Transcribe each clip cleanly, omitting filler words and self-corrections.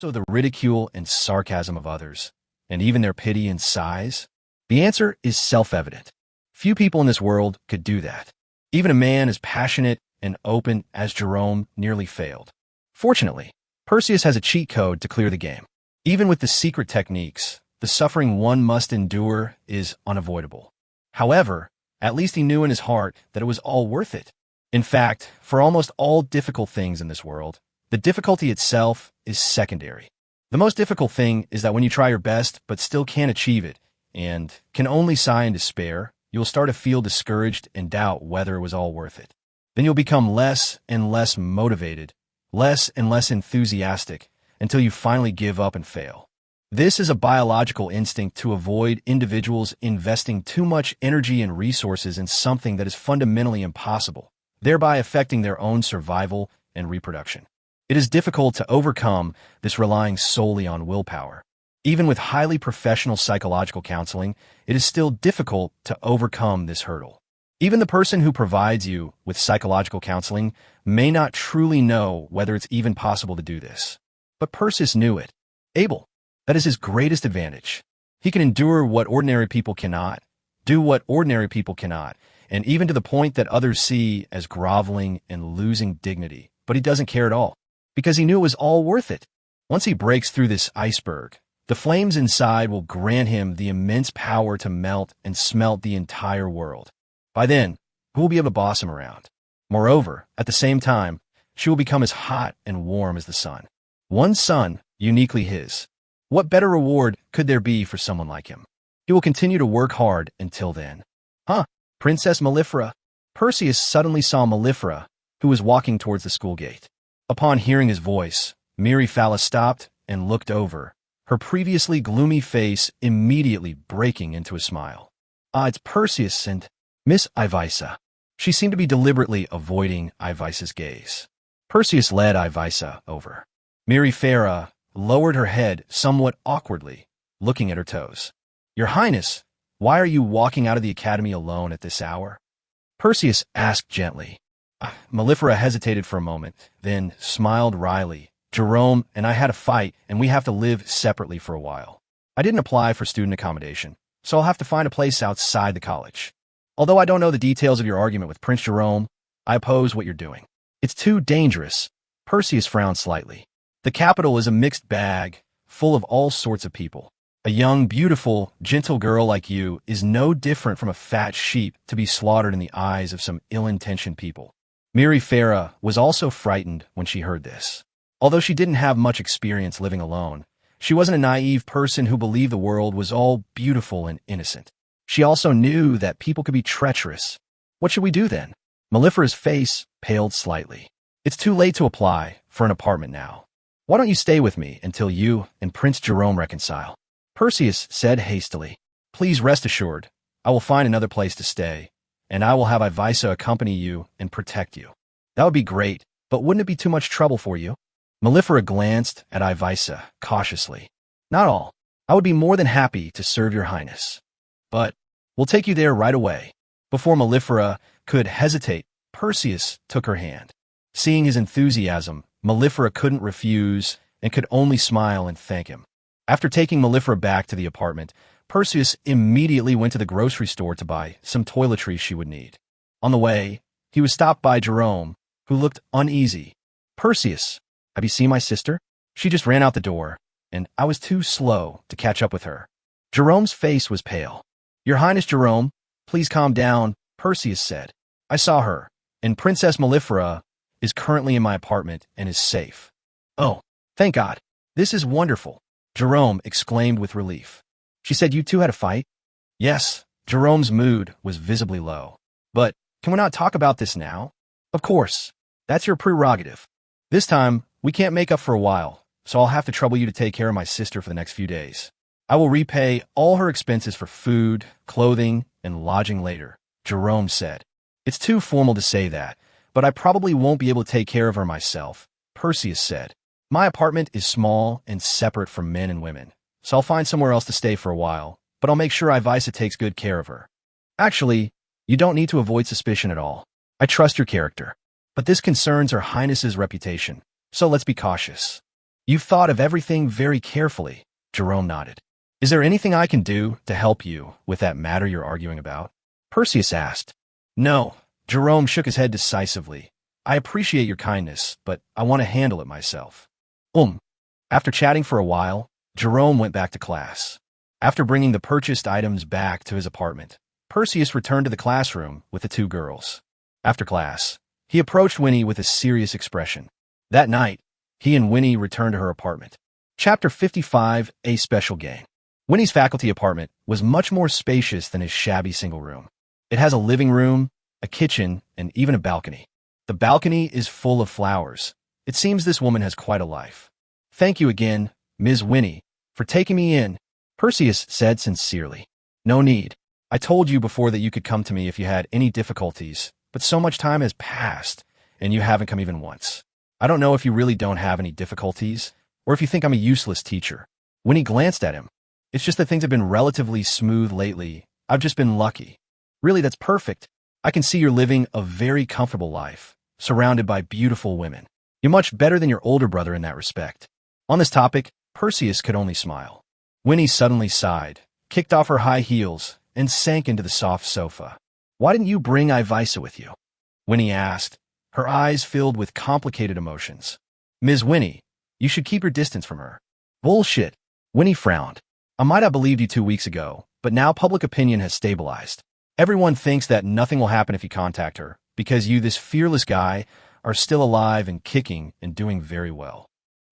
So the ridicule and sarcasm of others, and even their pity and sighs? The answer is self-evident. Few people in this world could do that. Even a man as passionate and open as Jerome nearly failed. Fortunately, Perseus has a cheat code to clear the game. Even with the secret techniques, the suffering one must endure is unavoidable. However, at least he knew in his heart that it was all worth it. In fact, for almost all difficult things in this world, the difficulty itself is secondary. The most difficult thing is that when you try your best but still can't achieve it, and can only sigh in despair, you'll start to feel discouraged and doubt whether it was all worth it. Then you'll become less and less motivated, less and less enthusiastic, until you finally give up and fail. This is a biological instinct to avoid individuals investing too much energy and resources in something that is fundamentally impossible, thereby affecting their own survival and reproduction. It is difficult to overcome this relying solely on willpower. Even with highly professional psychological counseling, it is still difficult to overcome this hurdle. Even the person who provides you with psychological counseling may not truly know whether it's even possible to do this. But Perseus knew it. Able. That is his greatest advantage. He can endure what ordinary people cannot, do what ordinary people cannot, and even to the point that others see as groveling and losing dignity. But he doesn't care at all, because he knew it was all worth it. Once he breaks through this iceberg, the flames inside will grant him the immense power to melt and smelt the entire world. By then, who will be able to boss him around? Moreover, at the same time, she will become as hot and warm as the sun. One sun, uniquely his. What better reward could there be for someone like him? He will continue to work hard until then. Princess Mellifera. Perseus suddenly saw Mellifera, who was walking towards the school gate. Upon hearing his voice, Eurypylus stopped and looked over, her previously gloomy face immediately breaking into a smile. It's Perseus and Miss Ivysa. She seemed to be deliberately avoiding Ivysa's gaze. Perseus led Ivysa over. Eurypylus lowered her head somewhat awkwardly, looking at her toes. Your Highness, why are you walking out of the academy alone at this hour? Perseus asked gently. Mellifera hesitated for a moment, then smiled wryly. Jerome and I had a fight, and we have to live separately for a while. I didn't apply for student accommodation, so I'll have to find a place outside the college. Although I don't know the details of your argument with Prince Jerome, I oppose what you're doing. It's too dangerous. Perseus frowned slightly. The capital is a mixed bag, full of all sorts of people. A young, beautiful, gentle girl like you is no different from a fat sheep to be slaughtered in the eyes of some ill-intentioned people. Eurypylus was also frightened when she heard this. Although she didn't have much experience living alone, she wasn't a naive person who believed the world was all beautiful and innocent. She also knew that people could be treacherous. What should we do then? Mellifera's face paled slightly. It's too late to apply for an apartment now. Why don't you stay with me until you and Prince Jerome reconcile? Perseus said hastily. Please rest assured, I will find another place to stay, and I will have Ivysa accompany you and protect you. That would be great, but wouldn't it be too much trouble for you? Mellifera glanced at Ivysa cautiously. Not all. I would be more than happy to serve your highness. But we'll take you there right away. Before Mellifera could hesitate, Perseus took her hand. Seeing his enthusiasm, Mellifera couldn't refuse and could only smile and thank him. After taking Mellifera back to the apartment, Perseus immediately went to the grocery store to buy some toiletries she would need. On the way, he was stopped by Jerome, who looked uneasy. Perseus, have you seen my sister? She just ran out the door, and I was too slow to catch up with her. Jerome's face was pale. Your Highness Jerome, please calm down, Perseus said. I saw her, and Princess Mellifera is currently in my apartment and is safe. Oh, thank God. This is wonderful, Jerome exclaimed with relief. She said you two had a fight? Yes, Jerome's mood was visibly low. But can we not talk about this now? Of course. That's your prerogative. This time, we can't make up for a while, so I'll have to trouble you to take care of my sister for the next few days. I will repay all her expenses for food, clothing, and lodging later, Jerome said. It's too formal to say that, but I probably won't be able to take care of her myself, Perseus said. My apartment is small and separate from men and women, so I'll find somewhere else to stay for a while, but I'll make sure Ivysa takes good care of her. Actually, you don't need to avoid suspicion at all. I trust your character. But this concerns Her Highness's reputation, so let's be cautious. You've thought of everything very carefully, Jerome nodded. Is there anything I can do to help you with that matter you're arguing about? Perseus asked. No, Jerome shook his head decisively. I appreciate your kindness, but I want to handle it myself. After chatting for a while, Jerome went back to class. After bringing the purchased items back to his apartment, Perseus returned to the classroom with the two girls. After class, he approached Winnie with a serious expression. That night, he and Winnie returned to her apartment. Chapter 55, A Special Gang. Winnie's faculty apartment was much more spacious than his shabby single room. It has a living room, a kitchen, and even a balcony. The balcony is full of flowers. It seems this woman has quite a life. Thank you again, Ms. Winnie, for taking me in, Perseus said sincerely. No need. I told you before that you could come to me if you had any difficulties, but so much time has passed, and you haven't come even once. I don't know if you really don't have any difficulties, or if you think I'm a useless teacher. Winnie glanced at him. It's just that things have been relatively smooth lately. I've just been lucky. Really, that's perfect. I can see you're living a very comfortable life, surrounded by beautiful women. You're much better than your older brother in that respect. On this topic, Perseus could only smile. Winnie suddenly sighed, kicked off her high heels, and sank into the soft sofa. Why didn't you bring Ivisa with you? Winnie asked, her eyes filled with complicated emotions. Ms. Winnie, you should keep your distance from her. Bullshit. Winnie frowned. I might have believed you 2 weeks ago, but now public opinion has stabilized. Everyone thinks that nothing will happen if you contact her, because you, this fearless guy, are still alive and kicking and doing very well.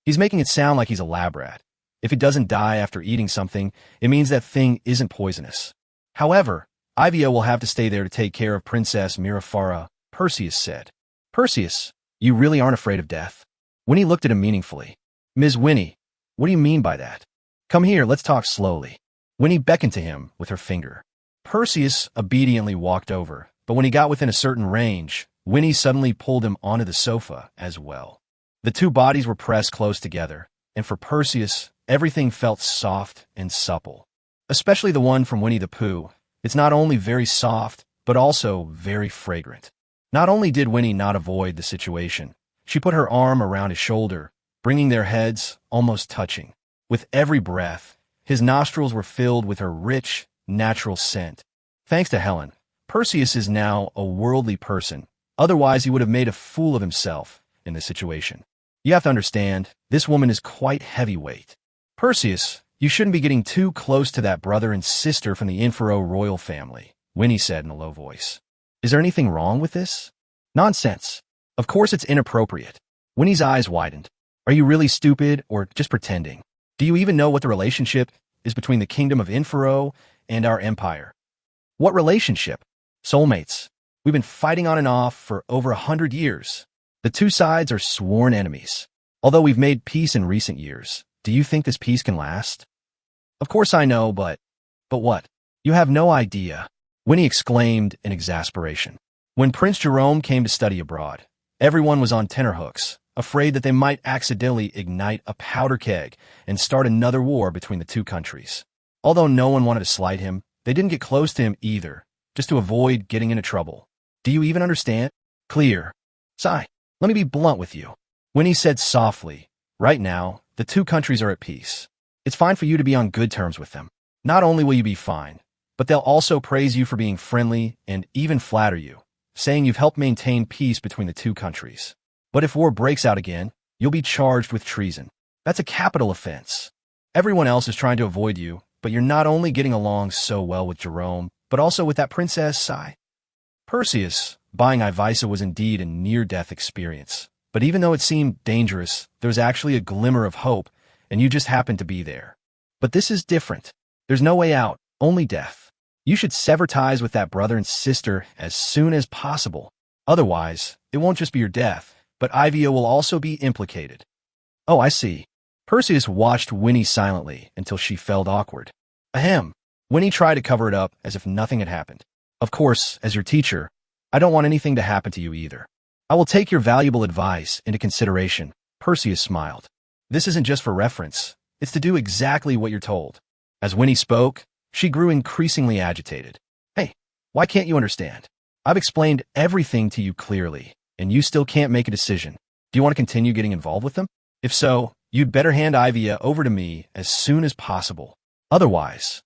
He's making it sound like he's a lab rat. If he doesn't die after eating something, it means that thing isn't poisonous. However, Ivia will have to stay there to take care of Princess Mirafara, Perseus said. Perseus, you really aren't afraid of death? Winnie looked at him meaningfully. Ms. Winnie, what do you mean by that? Come here, let's talk slowly. Winnie beckoned to him with her finger. Perseus obediently walked over, but when he got within a certain range, Winnie suddenly pulled him onto the sofa as well. The two bodies were pressed close together, and for Perseus, everything felt soft and supple. Especially the one from Winnie the Pooh. It's not only very soft, but also very fragrant. Not only did Winnie not avoid the situation, she put her arm around his shoulder, bringing their heads almost touching. With every breath, his nostrils were filled with her rich, natural scent. Thanks to Helen, Perseus is now a worldly person. Otherwise, he would have made a fool of himself in this situation. You have to understand, this woman is quite heavyweight. Perseus, you shouldn't be getting too close to that brother and sister from the Infero royal family, Winnie said in a low voice. Is there anything wrong with this? Nonsense. Of course it's inappropriate. Winnie's eyes widened. Are you really stupid or just pretending? Do you even know what the relationship is between the kingdom of Infero and our empire? What relationship? Soulmates. We've been fighting on and off for over 100 years. The two sides are sworn enemies. Although we've made peace in recent years, do you think this peace can last? Of course I know, but what? You have no idea, Winnie exclaimed in exasperation. When Prince Jerome came to study abroad, everyone was on tenterhooks, afraid that they might accidentally ignite a powder keg and start another war between the two countries. Although no one wanted to slight him, they didn't get close to him either, just to avoid getting into trouble. Do you even understand? Clear. Sigh. Let me be blunt with you. Winnie said softly, right now, the two countries are at peace. It's fine for you to be on good terms with them. Not only will you be fine, but they'll also praise you for being friendly and even flatter you, saying you've helped maintain peace between the two countries. But if war breaks out again, you'll be charged with treason. That's a capital offense. Everyone else is trying to avoid you, but you're not only getting along so well with Jerome, but also with that Princess Sai. Perseus, buying Ivisa was indeed a near-death experience. But even though it seemed dangerous, there was actually a glimmer of hope, and you just happened to be there. But this is different. There's no way out, only death. You should sever ties with that brother and sister as soon as possible. Otherwise, it won't just be your death, but Ivia will also be implicated. Oh, I see. Perseus watched Winnie silently until she felt awkward. Ahem. Winnie tried to cover it up as if nothing had happened. Of course, as your teacher, I don't want anything to happen to you either. I will take your valuable advice into consideration, Perseus smiled. This isn't just for reference. It's to do exactly what you're told. As Winnie spoke, she grew increasingly agitated. Hey, why can't you understand? I've explained everything to you clearly, and you still can't make a decision. Do you want to continue getting involved with them? If so, You'd better hand Ivia over to me as soon as possible. Otherwise,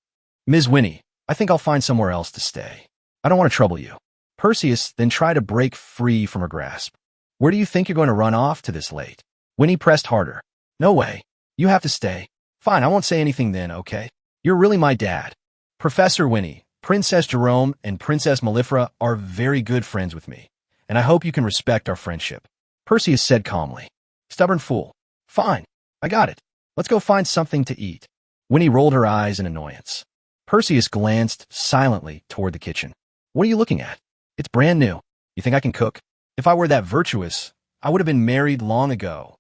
Ms. Winnie, I think I'll find somewhere else to stay. I don't want to trouble you. Perseus then tried to break free from her grasp. Where do you think you're going to run off to this late? Winnie pressed harder. No way. You have to stay. Fine, I won't say anything then, okay? You're really my dad. Professor Winnie, Princess Jerome, and Princess Mellifera are very good friends with me, and I hope you can respect our friendship. Perseus said calmly. Stubborn fool. Fine. I got it. Let's go find something to eat. Winnie rolled her eyes in annoyance. Perseus glanced silently toward the kitchen. What are you looking at? It's brand new. You think I can cook? If I were that virtuous, I would have been married long ago.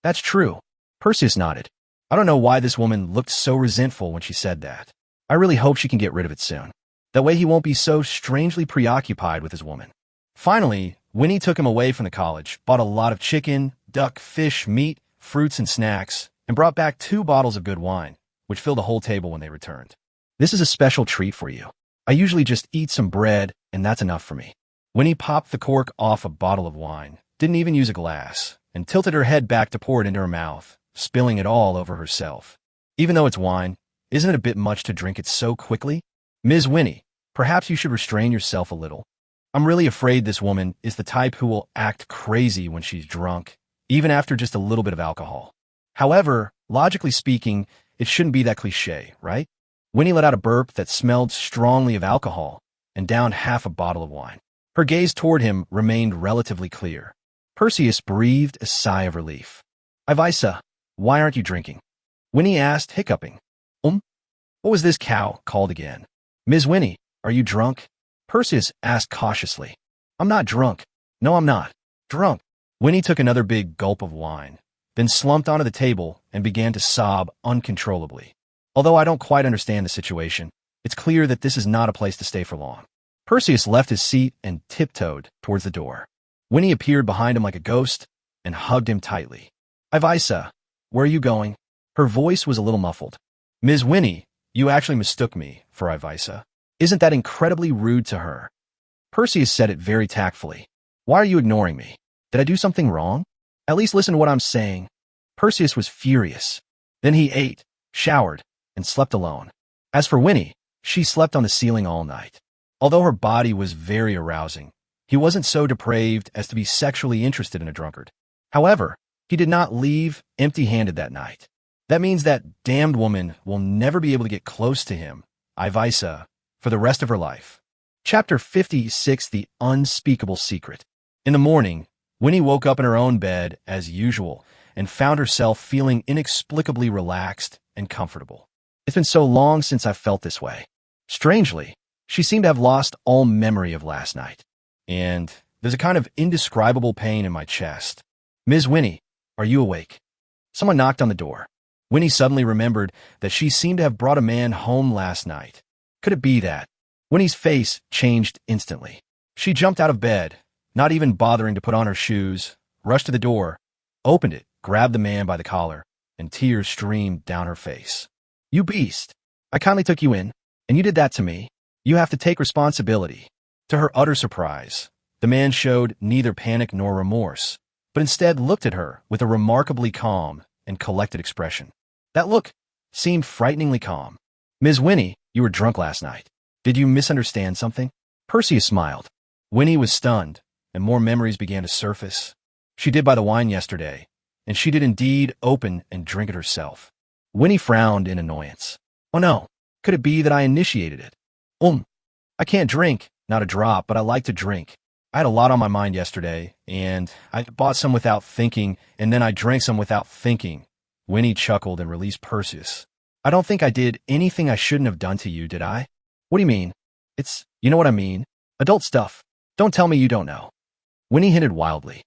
That's true. Perseus nodded. I don't know why this woman looked so resentful when she said that. I really hope she can get rid of it soon. That way he won't be so strangely preoccupied with his woman. Finally, Winnie took him away from the college, bought a lot of chicken, duck, fish, meat, fruits, and snacks, and brought back 2 bottles of good wine, which filled the whole table when they returned. This is a special treat for you. I usually just eat some bread, and that's enough for me. Winnie popped the cork off a bottle of wine, didn't even use a glass, and tilted her head back to pour it into her mouth, spilling it all over herself. Even though it's wine, isn't it a bit much to drink it so quickly? Ms. Winnie, perhaps you should restrain yourself a little. I'm really afraid this woman is the type who will act crazy when she's drunk, even after just a little bit of alcohol. However, logically speaking, it shouldn't be that cliché, right? Winnie let out a burp that smelled strongly of alcohol and downed half a bottle of wine. Her gaze toward him remained relatively clear. Perseus breathed a sigh of relief. Ivisa, why aren't you drinking? Winnie asked, hiccuping. What was this cow called again? Ms. Winnie, are you drunk? Perseus asked cautiously. I'm not drunk. No, I'm not. Drunk. Winnie took another big gulp of wine, then slumped onto the table and began to sob uncontrollably. Although I don't quite understand the situation, it's clear that this is not a place to stay for long. Perseus left his seat and tiptoed towards the door. Winnie appeared behind him like a ghost and hugged him tightly. Ivisa, where are you going? Her voice was a little muffled. Ms. Winnie, you actually mistook me for Ivisa. Isn't that incredibly rude to her? Perseus said it very tactfully. Why are you ignoring me? Did I do something wrong? At least listen to what I'm saying. Perseus was furious. Then he ate, showered, and slept alone. As for Winnie, she slept on the ceiling all night. Although her body was very arousing, he wasn't so depraved as to be sexually interested in a drunkard. However, he did not leave empty-handed that night. That means that damned woman will never be able to get close to him, Ivisa, for the rest of her life. Chapter 56, The Unspeakable Secret. In the morning, Winnie woke up in her own bed, as usual, and found herself feeling inexplicably relaxed and comfortable. It's been so long since I've felt this way. Strangely, she seemed to have lost all memory of last night. And there's a kind of indescribable pain in my chest. Ms. Winnie, are you awake? Someone knocked on the door. Winnie suddenly remembered that she seemed to have brought a man home last night. Could it be that? Winnie's face changed instantly. She jumped out of bed, not even bothering to put on her shoes, rushed to the door, opened it, grabbed the man by the collar, and tears streamed down her face. You beast! I kindly took you in, and you did that to me. You have to take responsibility. To her utter surprise, the man showed neither panic nor remorse, but instead looked at her with a remarkably calm and collected expression. That look seemed frighteningly calm. Ms. Winnie, you were drunk last night. Did you misunderstand something? Perseus smiled. Winnie was stunned, and more memories began to surface. She did buy the wine yesterday, and she did indeed open and drink it herself. Winnie frowned in annoyance. Oh no, could it be that I initiated it? I can't drink, not a drop, but I like to drink. I had a lot on my mind yesterday, and I bought some without thinking, and then I drank some without thinking. Winnie chuckled and released Perseus. I don't think I did anything I shouldn't have done to you, did I? What do you mean? You know what I mean. Adult stuff. Don't tell me you don't know. Winnie hinted wildly.